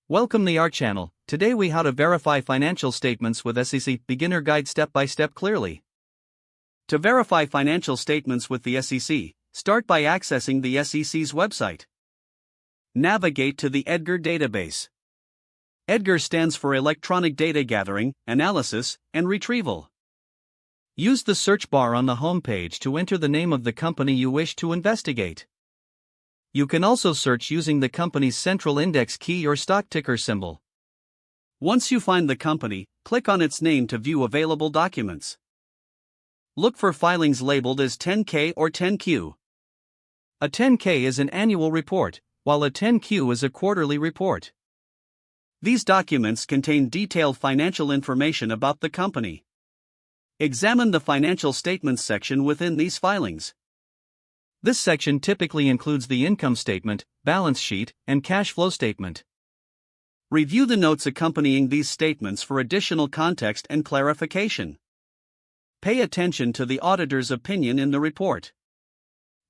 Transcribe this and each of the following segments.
Welcome to our channel. Today we how to verify financial statements with SEC Beginner Guide step by step clearly. To verify financial statements with the SEC, start by accessing the SEC's website. Navigate to the EDGAR database. EDGAR stands for Electronic Data Gathering, Analysis, and Retrieval. Use the search bar on the home page to enter the name of the company you wish to investigate. You can also search using the company's central index key or stock ticker symbol. Once you find the company, click on its name to view available documents. Look for filings labeled as 10K or 10Q. A 10K is an annual report, while a 10Q is a quarterly report. These documents contain detailed financial information about the company. Examine the financial statements section within these filings. This section typically includes the income statement, balance sheet, and cash flow statement. Review the notes accompanying these statements for additional context and clarification. Pay attention to the auditor's opinion in the report.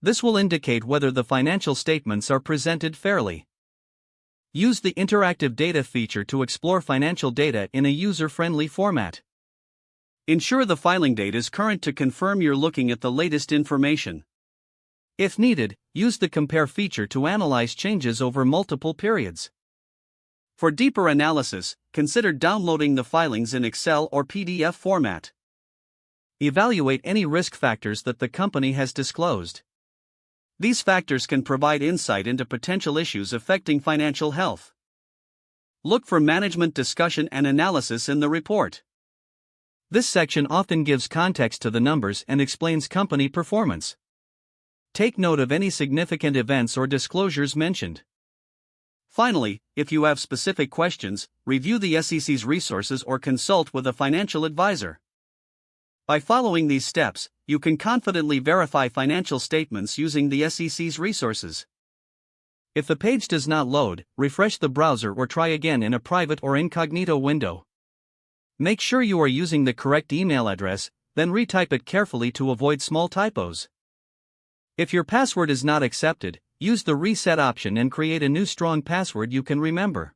This will indicate whether the financial statements are presented fairly. Use the interactive data feature to explore financial data in a user-friendly format. Ensure the filing date is current to confirm you're looking at the latest information. If needed, use the Compare feature to analyze changes over multiple periods. For deeper analysis, consider downloading the filings in Excel or PDF format. Evaluate any risk factors that the company has disclosed. These factors can provide insight into potential issues affecting financial health. Look for management discussion and analysis in the report. This section often gives context to the numbers and explains company performance. Take note of any significant events or disclosures mentioned. Finally, if you have specific questions, review the SEC's resources or consult with a financial advisor. By following these steps, you can confidently verify financial statements using the SEC's resources. If the page does not load, refresh the browser or try again in a private or incognito window. Make sure you are using the correct email address, then retype it carefully to avoid small typos. If your password is not accepted, use the reset option and create a new strong password you can remember.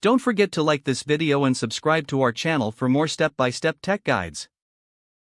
Don't forget to like this video and subscribe to our channel for more step-by-step tech guides.